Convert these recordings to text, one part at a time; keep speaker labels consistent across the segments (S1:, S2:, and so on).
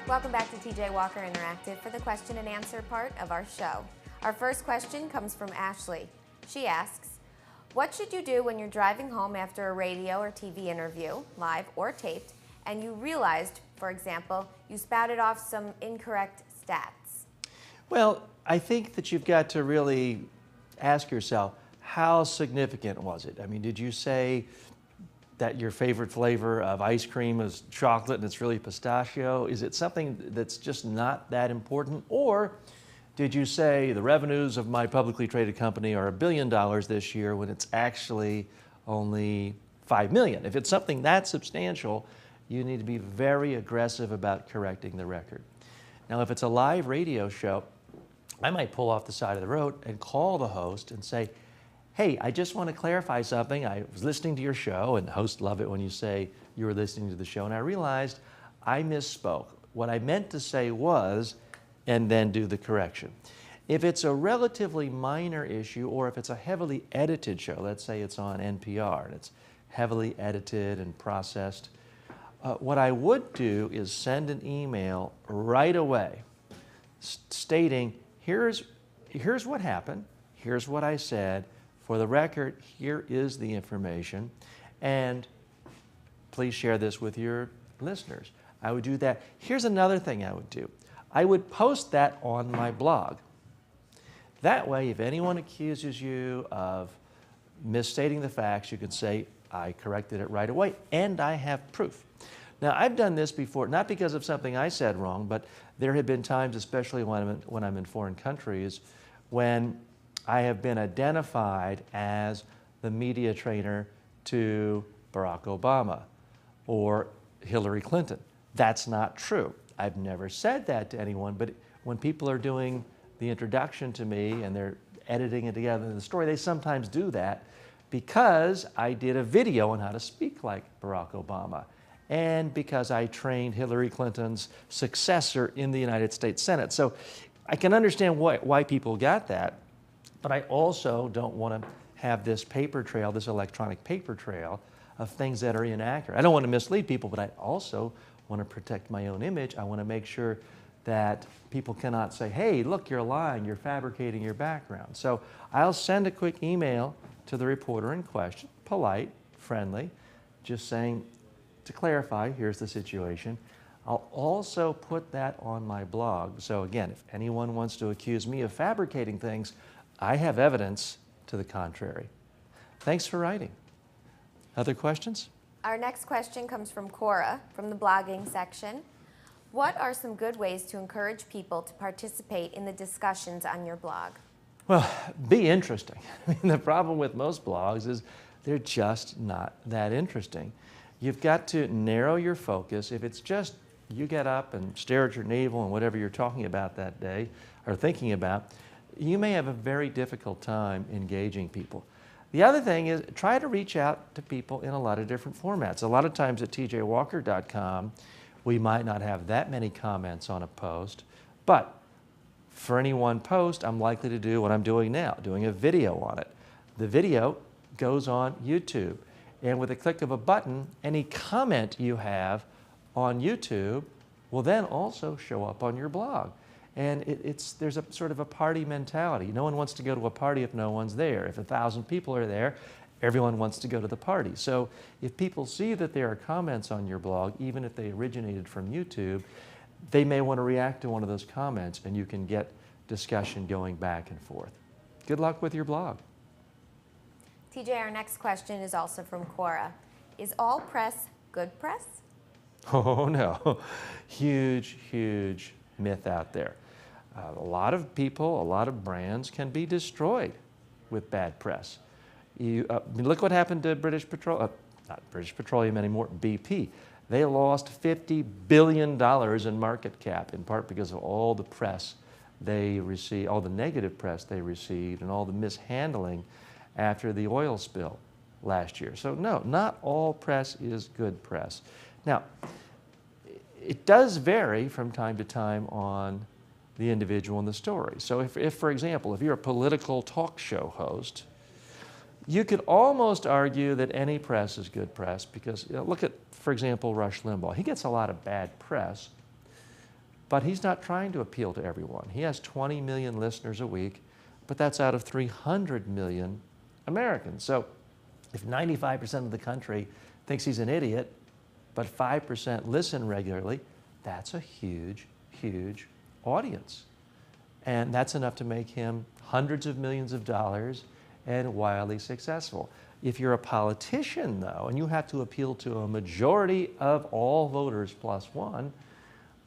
S1: Welcome back to TJ Walker Interactive for the question and answer part of our show. Our first question comes from Ashley. She asks, what should you do when you're driving home after a radio or TV interview, live or taped, and you realized, for example, you spouted off some incorrect stats?
S2: Well, I think that you've got to really ask yourself, how significant was it? I mean, did you say that your favorite flavor of ice cream is chocolate and it's really pistachio? Is it something that's just not that important? Or did you say the revenues of my publicly traded company are $1 billion this year when it's actually only $5 million? If it's something that substantial, you need to be very aggressive about correcting the record. Now, if it's a live radio show, I might pull off the side of the road and call the host and say, hey, I just want to clarify something. I was listening to your show, and hosts love it when you say you were listening to the show, and I realized I misspoke. What I meant to say was, and then do the correction. If it's a relatively minor issue, or if it's a heavily edited show, let's say it's on NPR, and it's heavily edited and processed, what I would do is send an email right away stating, here's what happened, here's what I said, for the record, here is the information, and please share this with your listeners. I would do that. Here's another thing I would do. I would post that on my blog. That way, if anyone accuses you of misstating the facts, you can say, I corrected it right away, and I have proof. Now, I've done this before, not because of something I said wrong, but there have been times, especially when I'm in foreign countries, when I have been identified as the media trainer to Barack Obama or Hillary Clinton. That's not true. I've never said that to anyone, but when people are doing the introduction to me and they're editing it together in the story, they sometimes do that because I did a video on how to speak like Barack Obama and because I trained Hillary Clinton's successor in the United States Senate. So I can understand why people got that. But I also don't want to have this paper trail, this electronic paper trail of things that are inaccurate. I don't want to mislead people, but I also want to protect my own image. I want to make sure that people cannot say, hey, look, you're lying, you're fabricating your background. So I'll send a quick email to the reporter in question, polite, friendly, just saying, to clarify, here's the situation. I'll also put that on my blog. So again, if anyone wants to accuse me of fabricating things, I have evidence to the contrary. Thanks for writing. Other questions?
S1: Our next question comes from Cora from the blogging section. What are some good ways to encourage people to participate in the discussions on your blog?
S2: Well, be interesting. I mean, the problem with most blogs is they're just not that interesting. You've got to narrow your focus. If it's just you get up and stare at your navel and whatever you're talking about that day or thinking about, you may have a very difficult time engaging people. The other thing is try to reach out to people in a lot of different formats. A lot of times at tjwalker.com, we might not have that many comments on a post, but for any one post, I'm likely to do what I'm doing now, doing a video on it. The video goes on YouTube, and with a click of a button, any comment you have on YouTube will then also show up on your blog. And there's a sort of a party mentality. No one wants to go to a party if no one's there. If 1,000 people are there, everyone wants to go to the party. So if people see that there are comments on your blog, even if they originated from YouTube, they may want to react to one of those comments, and you can get discussion going back and forth. Good luck with your blog.
S1: TJ, our next question is also from Cora. Is all press good press?
S2: Oh no, huge, huge myth out there. A lot of people, a lot of brands can be destroyed with bad press. Look what happened to British Petroleum, not British Petroleum anymore, BP. They lost $50 billion in market cap, in part because of all the press they received, all the negative press they received, and all the mishandling after the oil spill last year. So no, not all press is good press. Now, it does vary from time to time on the individual in the story. So if, for example, if you're a political talk show host, you could almost argue that any press is good press because, look at, for example, Rush Limbaugh. He gets a lot of bad press, But he's not trying to appeal to everyone. He has 20 million listeners a week, but that's out of 300 million Americans. So if 95% of the country thinks he's an idiot, but 5% listen regularly, that's a huge, huge audience. And that's enough to make him hundreds of millions of dollars and wildly successful. If you're a politician, though, and you have to appeal to a majority of all voters plus one,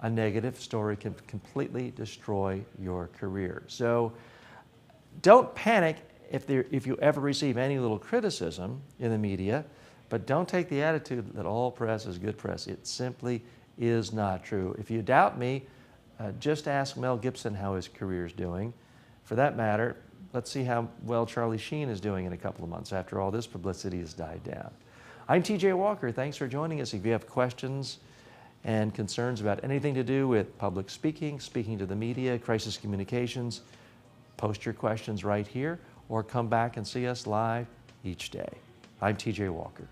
S2: a negative story can completely destroy your career. So don't panic if you ever receive any little criticism in the media, but don't take the attitude that all press is good press. It simply is not true. If you doubt me, just ask Mel Gibson how his career is doing. For that matter, let's see how well Charlie Sheen is doing in a couple of months after all this publicity has died down. I'm TJ Walker. Thanks for joining us. If you have questions and concerns about anything to do with public speaking, speaking to the media, crisis communications, post your questions right here or come back and see us live each day. I'm TJ Walker.